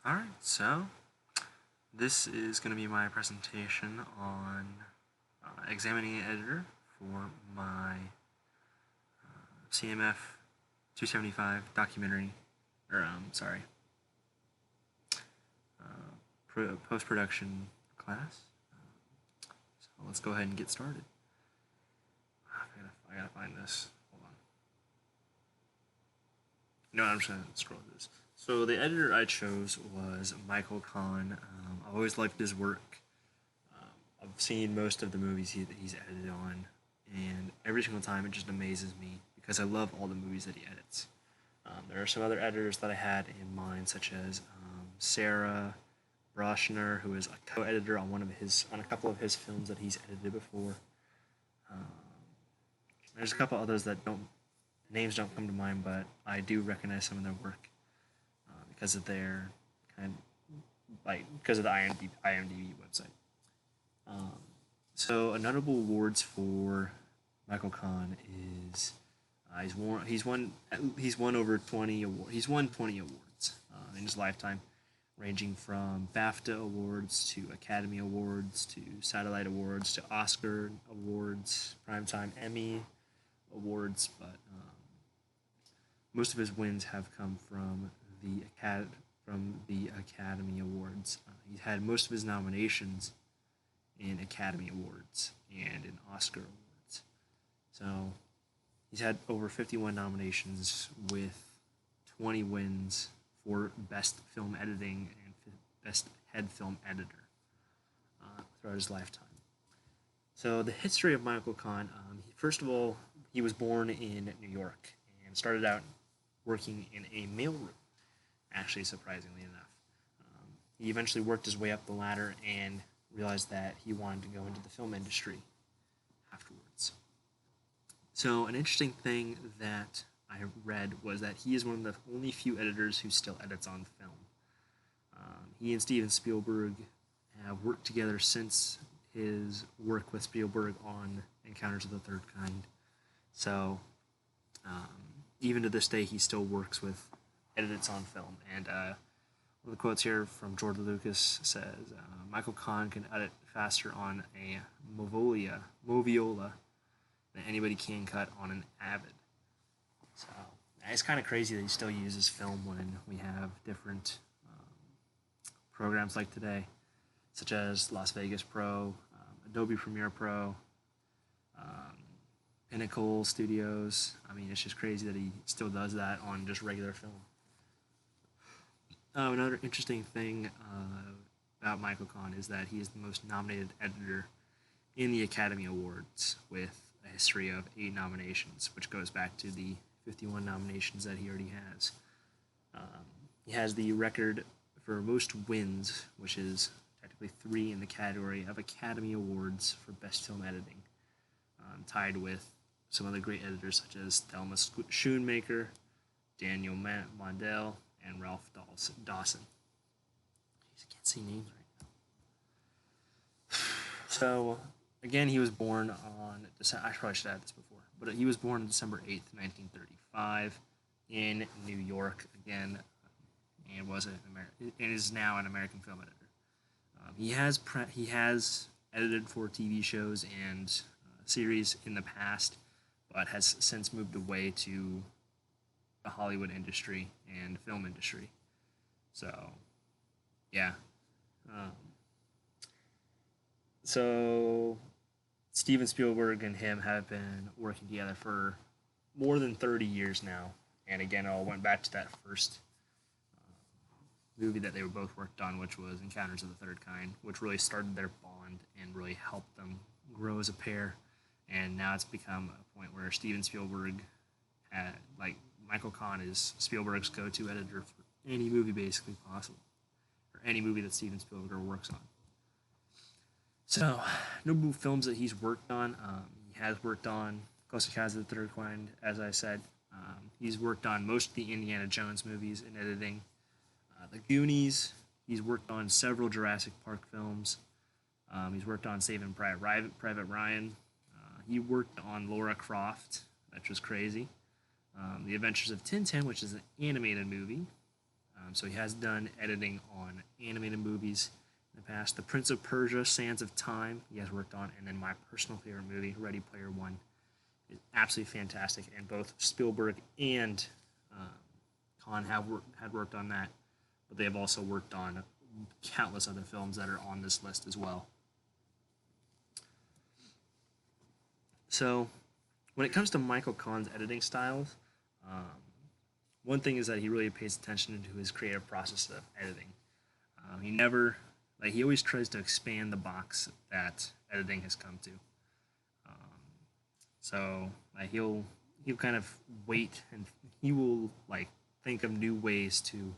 Alright, so this is going to be my presentation on examining an editor for my CMF 275 documentary, or post-production class. So let's go ahead and get started. I gotta find this. Hold on. No, I'm just gonna scroll through this. So the editor I chose was Michael Kahn. I've always liked his work. I've seen most of the movies that he's edited on, and every single time it just amazes me because I love all the movies that he edits. There are some other editors that I had in mind, such as Sarah Broshner, who is a co-editor on a couple of his films that he's edited before. Um, there's a couple others that names don't come to mind, but I do recognize some of their work because of their because of the IMDb website. Um, so, notable awards for Michael Kahn is he's won over 20 awards. He's won 20 awards in his lifetime, ranging from BAFTA awards to Academy Awards to Satellite Awards to Oscar Awards, Primetime Emmy Awards. But most of his wins have come from the Academy Awards. He's had most of his nominations in Academy Awards and in Oscar Awards. So he's had over 51 nominations with 20 wins for Best Film Editing and Best Head Film Editor throughout his lifetime. So the history of Michael Kahn, first of all, he was born in New York and started out working in a mailroom, actually, surprisingly enough. He eventually worked his way up the ladder and realized that he wanted to go into the film industry afterwards. So an interesting thing that I read was that he is one of the only few editors who still edits on film. He and Steven Spielberg have worked together since his work with Spielberg on Encounters of the Third Kind. So even to this day, he still works with edits on film. And one of the quotes here from George Lucas says, Michael Kahn can edit faster on a Moviola than anybody can cut on an Avid. So it's kind of crazy that he still uses film when we have different programs like today, such as Las Vegas Pro, Adobe Premiere Pro, Pinnacle Studios. I mean, it's just crazy that he still does that on just regular film. Another interesting thing about Michael Kahn is that he is the most nominated editor in the Academy Awards with a history of 8 nominations, which goes back to the 51 nominations that he already has. He has the record for most wins, which is technically 3 in the category of Academy Awards for Best Film Editing, tied with some other great editors such as Thelma Schoonmaker, Daniel Mondell, and Ralph Dawson. I can't see names right now. So, again, he was born on I probably should have had this before, but he was born on December 8th, 1935, in New York. Again, and is now an American film editor. He has edited for TV shows and series in the past, but has since moved away to the Hollywood industry and film industry. So, yeah. So, Steven Spielberg and him have been working together for more than 30 years now. And again, it all went back to that first movie that they were both worked on, which was Encounters of the Third Kind, which really started their bond and really helped them grow as a pair. And now it's become a point where Steven Spielberg Michael Kahn is Spielberg's go-to editor for any movie basically possible, or any movie that Steven Spielberg works on. So, notable films that he's worked on. He has worked on Close Encounters of the Third Kind, as I said. He's worked on most of the Indiana Jones movies in editing. The Goonies. He's worked on several Jurassic Park films. He's worked on Saving Private Ryan. He worked on Lara Croft, which was crazy. The Adventures of Tintin, which is an animated movie. So he has done editing on animated movies in the past. The Prince of Persia, Sands of Time, he has worked on, and then my personal favorite movie, Ready Player One, is absolutely fantastic. And both Spielberg and Khan had worked on that, but they have also worked on countless other films that are on this list as well. So, when it comes to Michael Kahn's editing styles, one thing is that he really pays attention to his creative process of editing. He always tries to expand the box that editing has come to. He'll kind of wait, and he will like think of new ways to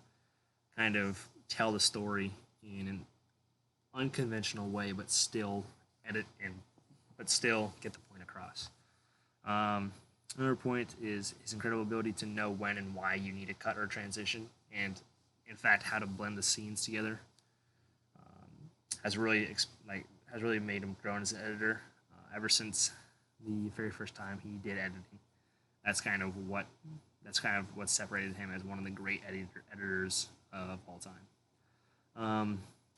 kind of tell the story in an unconventional way, but still but still get the point across. Another point is his incredible ability to know when and why you need a cut or transition, and in fact how to blend the scenes together. Has really made him grow as an editor. Ever since the very first time he did editing, that's kind of what separated him as one of the great editors of all time.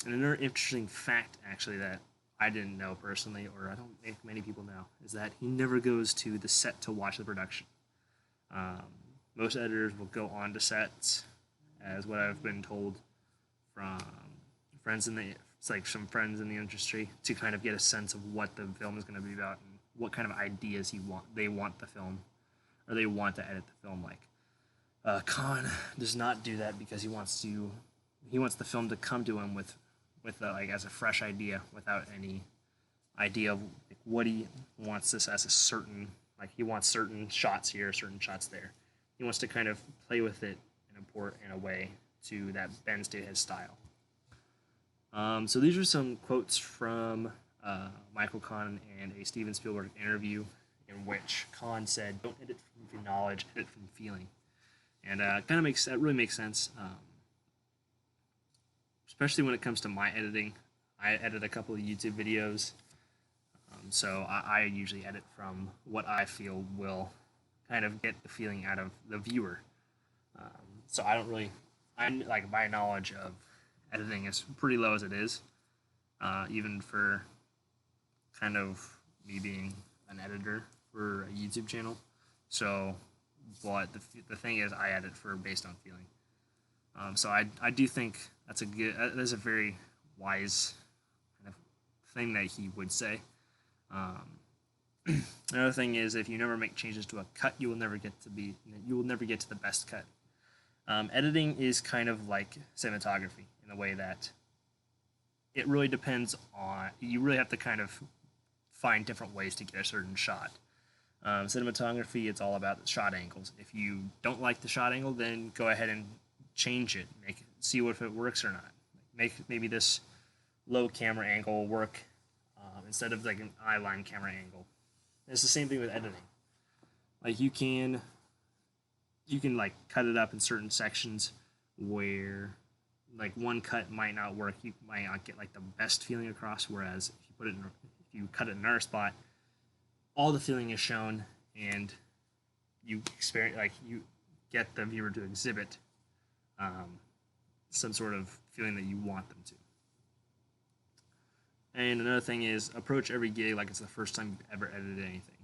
And another interesting fact, actually, that I didn't know personally, or I don't think many people know, is that he never goes to the set to watch the production. Most editors will go on to sets, as what I've been told from some friends in the industry, to kind of get a sense of what the film is going to be about and what kind of ideas they want the film, or they want to edit the film like. Khan does not do that because he wants the film to come to him with as a fresh idea, without any idea of what he wants this as a certain, he wants certain shots here, certain shots there. He wants to kind of play with it in a way that bends to his style. So these are some quotes from Michael Kahn and a Steven Spielberg interview, in which Kahn said, "Don't edit from knowledge, edit from feeling," and that really makes sense. Especially when it comes to my editing. I edit a couple of YouTube videos, so I usually edit from what I feel will kind of get the feeling out of the viewer. So my knowledge of editing is pretty low as it is, even for kind of me being an editor for a YouTube channel. So, but the thing is, I edit based on feeling. So I do think that's a very wise kind of thing that he would say. Another thing is, if you never make changes to a cut, you will never get to the best cut. Editing is kind of like cinematography in the way that it really depends on, you really have to kind of find different ways to get a certain shot. Cinematography, it's all about the shot angles. If you don't like the shot angle, then go ahead and change it, see if it works or not. Make maybe this low camera angle work instead of like an eye-line camera angle. It's the same thing with editing. Like you can like cut it up in certain sections where like one cut might not work. You might not get like the best feeling across. Whereas if you cut it in another spot, all the feeling is shown, and you get the viewer to exhibit some sort of feeling that you want them to. And another thing is, approach every gig like it's the first time you've ever edited anything.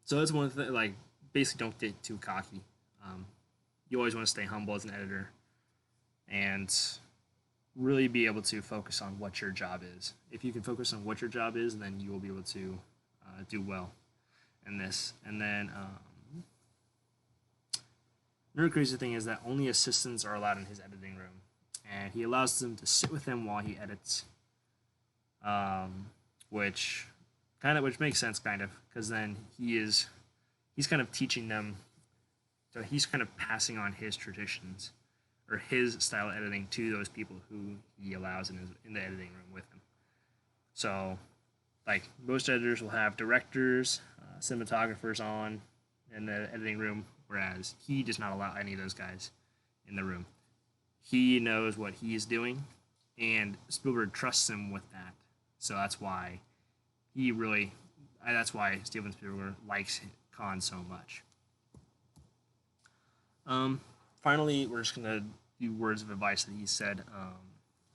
So that's one thing. Like, basically, don't get too cocky. You always want to stay humble as an editor, and really be able to focus on what your job is. If you can focus on what your job is, then you will be able to do well in this. And then another crazy thing is that only assistants are allowed in his editing room, and he allows them to sit with him while he edits, which makes sense, kind of, because then he's kind of teaching them, so he's kind of passing on his traditions or his style of editing to those people who he allows in the editing room with him. So, like, most editors will have directors, cinematographers on in the editing room, whereas he does not allow any of those guys in the room. He knows what he is doing, and Spielberg trusts him with that. So that's why Steven Spielberg likes Kahn so much. finally, we're just gonna do words of advice that he said.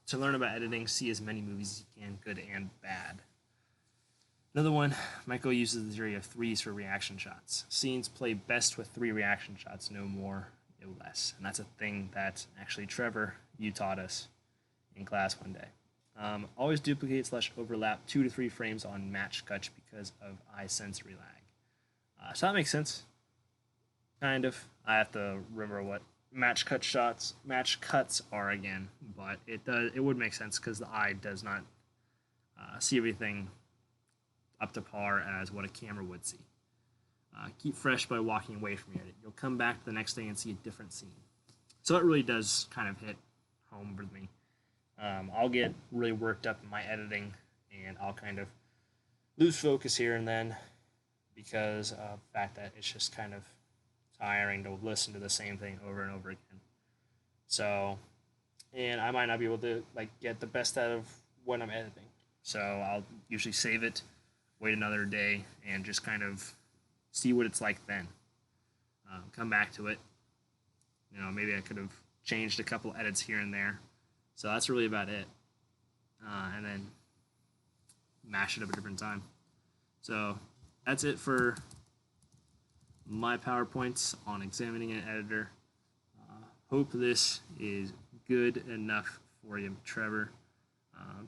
To learn about editing, see as many movies as you can, good and bad. Another one, Michael uses the theory of threes for reaction shots. Scenes play best with 3 reaction shots, no more, no less. And that's a thing that actually Trevor, you taught us in class one day. Always duplicate / overlap 2 to 3 frames on match cuts because of eye sensory lag. So that makes sense. Kind of. I have to remember what match cuts are again, but it would make sense because the eye does not see everything up to par as what a camera would see. Keep fresh by walking away from your edit. You'll come back the next day and see a different scene. So it really does kind of hit home with me. I'll get really worked up in my editing, and I'll kind of lose focus here and then because of the fact that it's just kind of tiring to listen to the same thing over and over again. So, and I might not be able to get the best out of what I'm editing. So I'll usually save it, wait another day, and just kind of see what it's like then. Come back to it. Maybe I could have changed a couple edits here and there. So that's really about it. And then mash it up a different time. So that's it for my PowerPoints on examining an editor. Hope this is good enough for you, Trevor.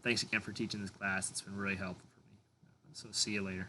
Thanks again for teaching this class. It's been really helpful for me. So see you later.